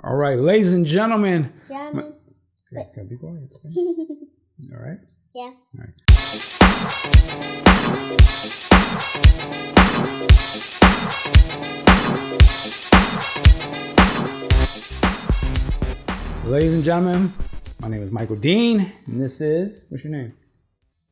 All right, ladies and gentlemen. Gentlemen. Okay, gotta be quiet. Okay. All right. Yeah. All right. Ladies and gentlemen, my name is Michael Dean, and this is, what's your name?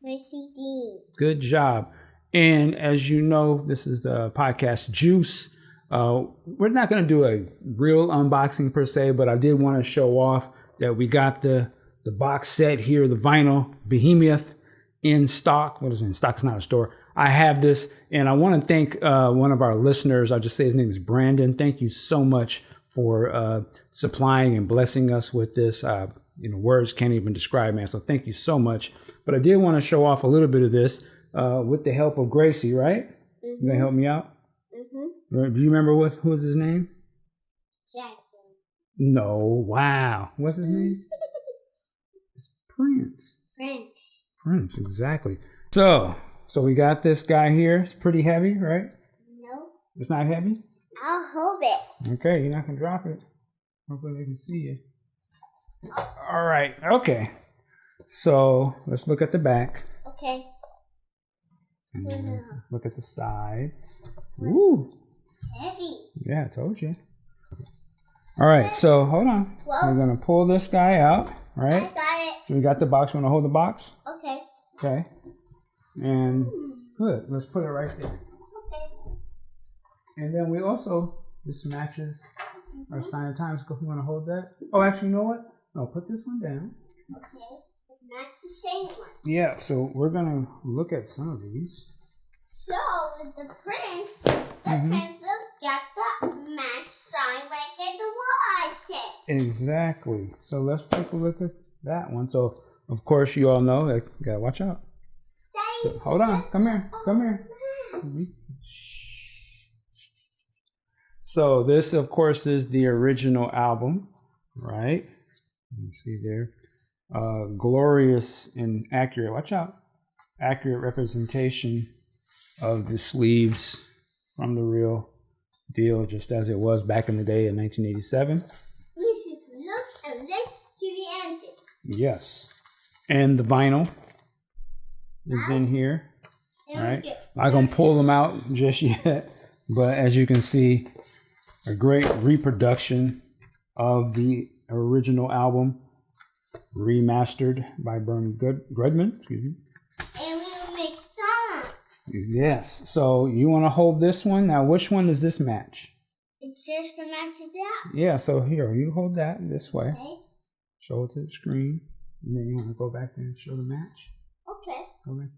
Gracie Dean. Good job. And as you know, this is the podcast Juice. We're not going to do a real unboxing per se, but I did want to show off that we got the box set here, the vinyl Behemoth in stock. What is it in stock? It's not a store. I have this, and I want to thank one of our listeners. I'll just say his name is Brandon. Thank you so much for supplying and blessing us with this. Words can't even describe, man. So thank you so much. But I did want to show off a little bit of this with the help of Gracie, right? Mm-hmm. You gonna help me out? Mm-hmm. Do you remember who was his name? Jackson. No. Wow. What's his name? It's Prince. Prince, exactly. So we got this guy here. It's pretty heavy, right? No. It's not heavy? I'll hold it. Okay, you're not gonna drop it. Hopefully they can see you. All right. Okay. So let's look at the back. Okay. And then look at the sides. Ooh. Heavy. Yeah, I told you. All right. So hold on. Whoa. We're gonna pull this guy out. Right. I got it. So we got the box. You wanna hold the box? Okay. Okay. And good. Let's put it right there. Okay. And then we also, this matches our sign of times. You want to hold that? Oh, actually, you know what? No, put this one down. Okay. Match the same one. Yeah, so we're going to look at some of these. So, with the prince will get the match sign like in the wall I said. Exactly. So let's take a look at that one. So, of course, you all know that you got to watch out. So, hold on. Come here. Come here. So this, of course, is the original album, right? You see there. Glorious and accurate, watch out, accurate representation of the sleeves from the real deal, just as it was back in the day in 1987. We should look and listen to the engine. Yes. And the vinyl is in here, right? I'm not going to pull them out just yet, but as you can see, a great reproduction of the original album, remastered by Bernie Grudman. Excuse me. And we will make songs. Yes. So you want to hold this one. Now, which one does this match? It's just to match it down. Yeah. So here, you hold that this way. Okay. Show it to the screen. And then you want to go back there and show the match. Okay. Okay.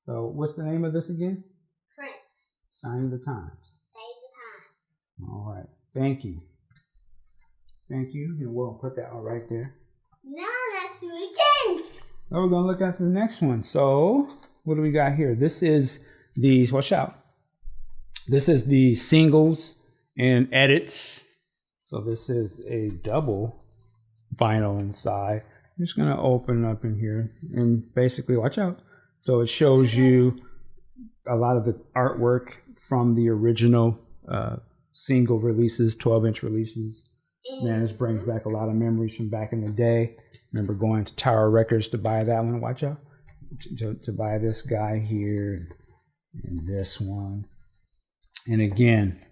So what's the name of this again? Prince. Sign of the Times. All right. Thank you. Thank you. And we'll put that all right there. Now let's do it again. Now we're going to look at the next one. So what do we got here? This is the, watch out. This is the singles and edits. So this is a double vinyl inside. I'm just going to open up in here and basically watch out. So it shows you a lot of the artwork from the original single releases, 12-inch releases. Man, this brings back a lot of memories from back in the day. Remember going to Tower Records to buy that one. Watch out. To buy this guy here and this one. And again,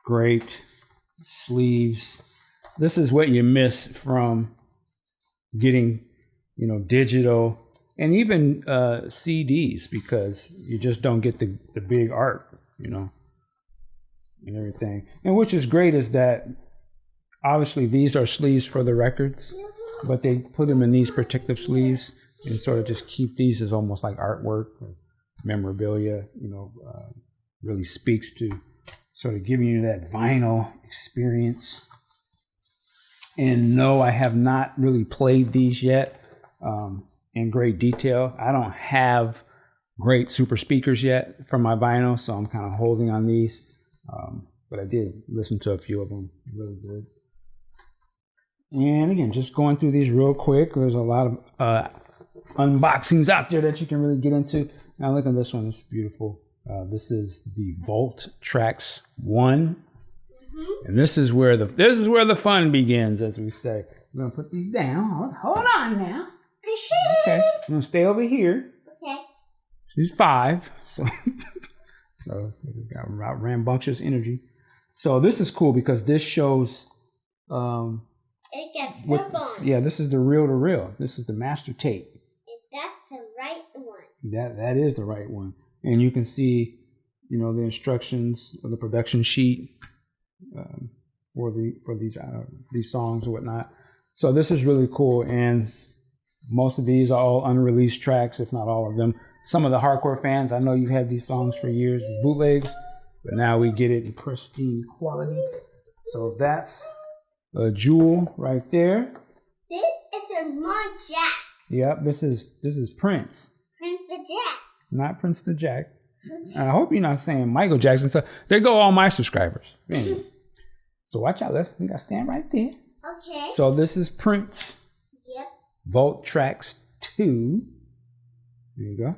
great sleeves. This is what you miss from getting, digital and even CDs, because you just don't get the big art, and everything. And which is great is that obviously these are sleeves for the records, but they put them in these particular sleeves and sort of just keep these as almost like artwork or memorabilia, really speaks to sort of giving you that vinyl experience. And no, I have not really played these yet in great detail. I don't have great super speakers yet for my vinyl, so I'm kind of holding on these. But I did listen to a few of them. Really good. And again, just going through these real quick. There's a lot of unboxings out there that you can really get into. Now look at this one. It's beautiful. This is the Volt Trax 1. And this is where the fun begins, as we say. I'm gonna put these down. Hold on now. Okay, I'm gonna stay over here. Okay. She's 5, so we got rambunctious energy. So this is cool because this shows. It gets stuck on. Yeah, this is the reel to reel. This is the master tape. That's the right one. That is the right one, and you can see, the instructions of the production sheet for these songs and whatnot. So this is really cool, and most of these are all unreleased tracks, if not all of them. Some of the hardcore fans, I know you've had these songs for years as bootlegs, but now we get it in pristine quality. So that's a jewel right there. This is a Mom Jack. Yep, this is Prince. Prince the Jack. Not Prince the Jack. I hope you're not saying Michael Jackson. So there go all my subscribers. Anyway. So watch out. We got to stand right there. Okay. So this is Prince. Yep. Vault Tracks 2. There you go.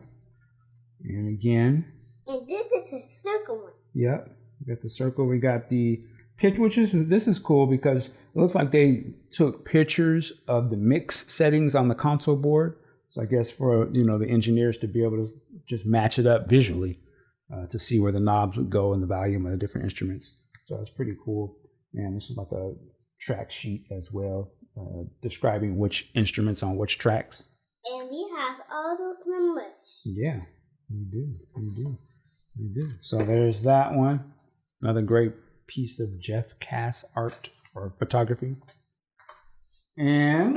And again. And this is a circle one. Yep. We got the circle. We got the picture, this is cool because it looks like they took pictures of the mix settings on the console board. So I guess for the engineers to be able to just match it up visually to see where the knobs would go and the volume of the different instruments. So that's pretty cool. And this is like a track sheet as well, describing which instruments on which tracks. And we have all those numbers. Yeah, we do. So there's that one. Another great piece of Jeff Cass art or photography. And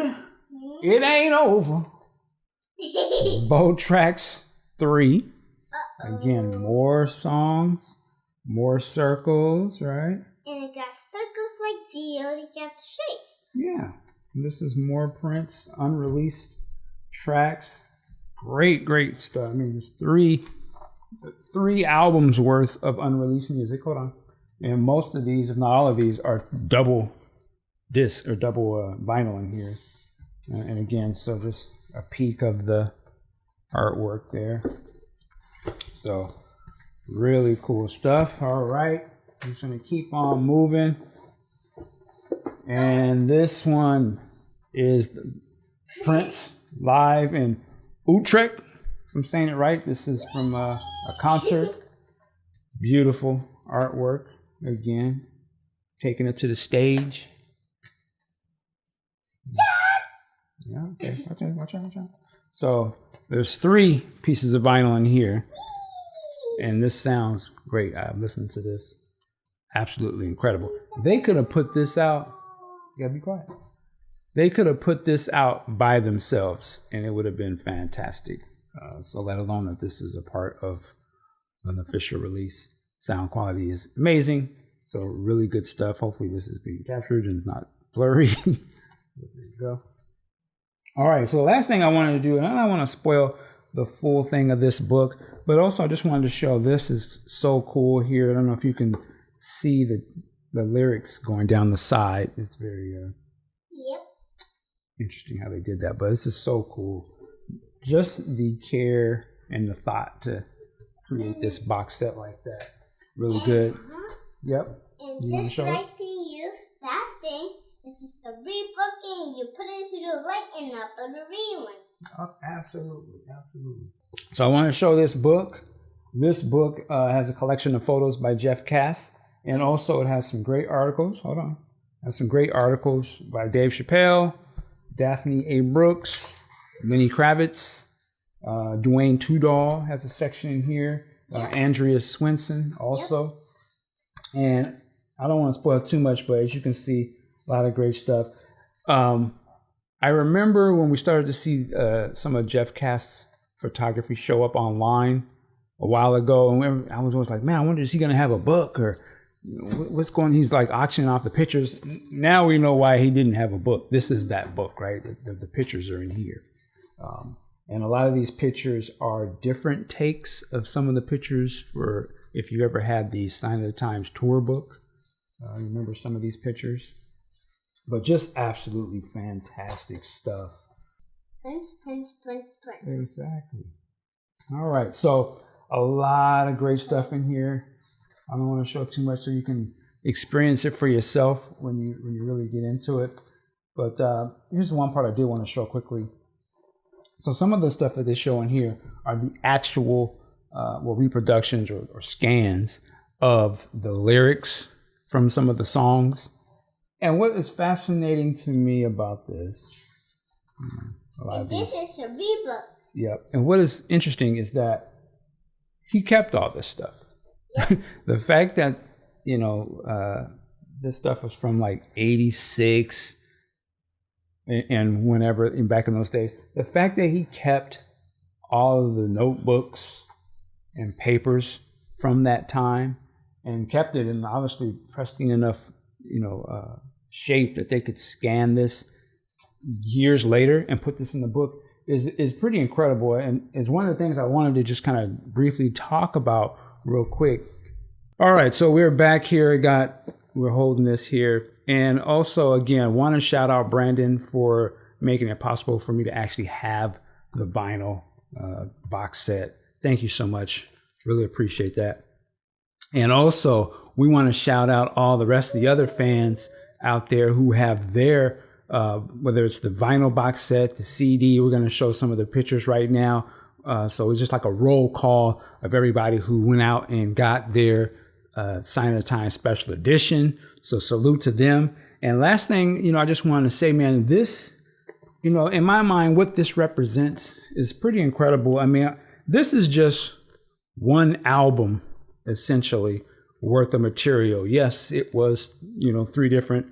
it ain't over. Vault Tracks 3. Again, more songs, more circles, right? And it got circles like geode, it got shapes. Yeah. This is more Prince, unreleased tracks. Great stuff. I mean, there's three albums worth of unreleased music. Hold on. And most of these, if not all of these, are double disc or double vinyl in here. And again, so just a peek of the artwork there. So really cool stuff. All right. I'm just going to keep on moving. And this one is Prince live in Utrecht. If I'm saying it right, this is from a concert. Beautiful artwork. Again, taking it to the stage. Yeah, okay. Watch out. So there's 3 pieces of vinyl in here. And this sounds great. I've listened to this. Absolutely incredible. They could have put this out. You gotta be quiet. They could have put this out by themselves and it would have been fantastic. So let alone that this is a part of an official release. Sound quality is amazing. So really good stuff. Hopefully this is being captured and not blurry. There you go. All right. So the last thing I wanted to do, and I don't want to spoil the full thing of this book, but also I just wanted to show this is so cool here. I don't know if you can see the lyrics going down the side. It's very interesting how they did that, but this is so cool. Just the care and the thought to create this box set like that. Really good. Yep. And just like to use that thing, this is the rebook and you put it into the link and upload the read one. Oh, absolutely. So I want to show this book. This book has a collection of photos by Jeff Cass, and also it has some great articles. Hold on. It has some great articles by Dave Chappelle, Daphne A. Brooks, Lenny Kravitz, Dwayne Tudor has a section in here. Andrea Swinson also. And I don't want to spoil too much, but as you can see, a lot of great stuff. I remember when we started to see some of Jeff Cass' photography show up online a while ago, and I was always like, man, I wonder, is he going to have a book or what's going on? He's like auctioning off the pictures. Now we know why he didn't have a book. This is that book, right? The pictures are in here. And a lot of these pictures are different takes of some of the pictures for if you ever had the Sign of the Times tour book. Remember some of these pictures? But just absolutely fantastic stuff. Prince. Exactly. All right. So a lot of great stuff in here. I don't want to show too much so you can experience it for yourself when you really get into it. But here's one part I do want to show quickly. So some of the stuff that they're showing here are the actual reproductions or scans of the lyrics from some of the songs. And what is fascinating to me about this, this is a rebook. Yep. And what is interesting is that he kept all this stuff. Yep. The fact that, this stuff was from like 86 and whenever back in those days, the fact that he kept all of the notebooks and papers from that time and kept it in obviously pristine enough, shape that they could scan this years later and put this in the book is pretty incredible, and is one of the things I wanted to just kind of briefly talk about real quick. All right, so we're back here. We're holding this here, and also again want to shout out Brandon for making it possible for me to actually have the vinyl box set. Thank you so much. Really appreciate that. And also we want to shout out all the rest of the other fans out there who have their whether it's the vinyl box set, the CD. We're going to show some of the pictures right now. So it's just like a roll call of everybody who went out and got their Sign of the Times special edition. So salute to them. And last thing, I just want to say, man, this, in my mind, what this represents is pretty incredible. I mean, this is just one album, essentially, worth of material. Yes, it was, 3 different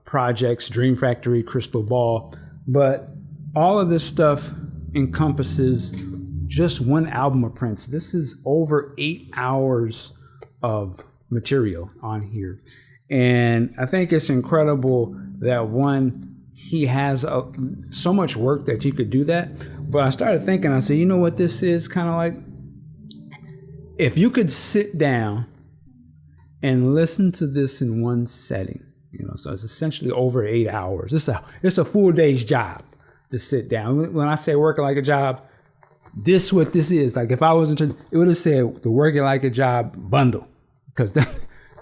projects, Dream Factory, Crystal Ball, but all of this stuff encompasses just one album of Prince. This is over 8 hours of material on here. And I think it's incredible that he has so much work that you could do that. But I started thinking, I said, what this is kind of like? If you could sit down and listen to this in one setting, so it's essentially over 8 hours. It's a full day's job to sit down. When I say working like a job, this what this is. Like if I wasn't, it would have said the working like a job bundle, because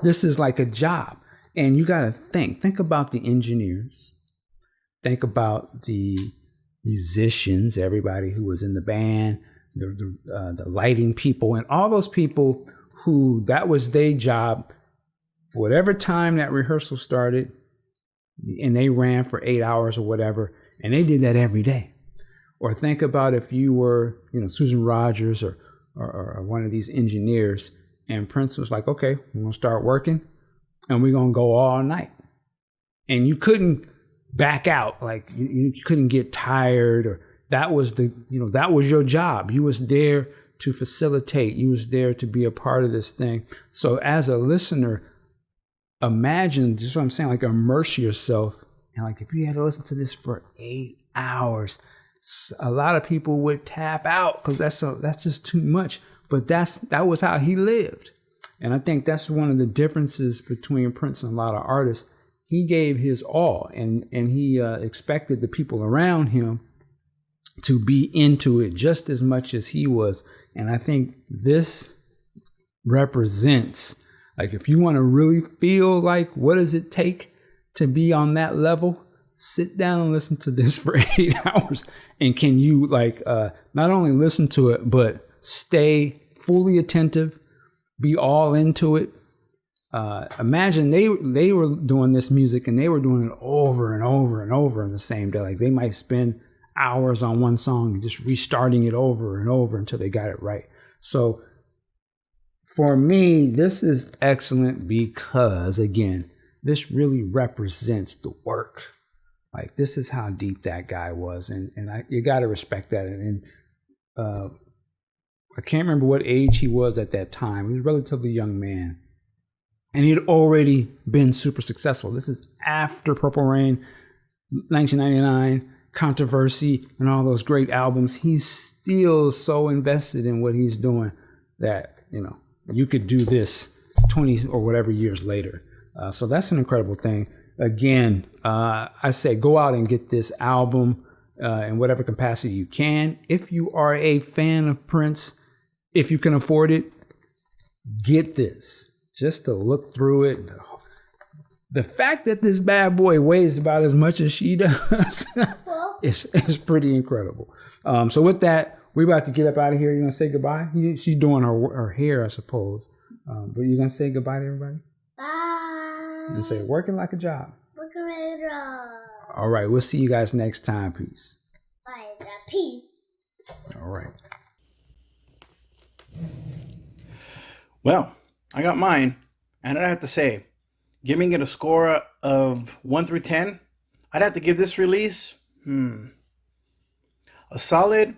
this is like a job. And you got to think about the engineers, think about the musicians, everybody who was in the band, the lighting people, and all those people who that was their job. Whatever time that rehearsal started, and they ran for 8 hours or whatever, and they did that every day. Or think about if you were, Susan Rogers or one of these engineers, and Prince was like, okay, we're going to start working, and we're going to go all night. And you couldn't back out, like you couldn't get tired, or that was that was your job. You was there to facilitate. You was there to be a part of this thing. So as a listener, imagine, just what I'm saying, like immerse yourself. And like if you had to listen to this for 8 hours, a lot of people would tap out because that's just too much. But that was how he lived. And I think that's one of the differences between Prince and a lot of artists. He gave his all, and he expected the people around him to be into it just as much as he was. And I think this represents, like, if you want to really feel like what does it take to be on that level, sit down and listen to this for 8 hours. And can you not only listen to it, but stay fully attentive, be all into it. Imagine they were doing this music and they were doing it over and over and over in the same day. Like they might spend hours on one song and just restarting it over and over until they got it right. So for me, this is excellent because, again, this really represents the work. Like this is how deep that guy was, and you got to respect that. And I can't remember what age he was at that time. He was a relatively young man, and he had already been super successful. This is after Purple Rain, 1999, Controversy, and all those great albums. He's still so invested in what he's doing that, you could do this 20 or whatever years later. So that's an incredible thing. Again, I say go out and get this album in whatever capacity you can. If you are a fan of Prince, if you can afford it, get this. just to look through it. The fact that this bad boy weighs about as much as she does is pretty incredible. So with that, we're about to get up out of here. You gonna say goodbye? She's doing her hair, I suppose. But you gonna say goodbye to everybody? Bye. And say working like a job. Working like a job. All right, we'll see you guys next time. Peace. Bye. Peace. All right. Well, I got mine, and I'd have to say, giving it a score of 1 through 10, I'd have to give this release a solid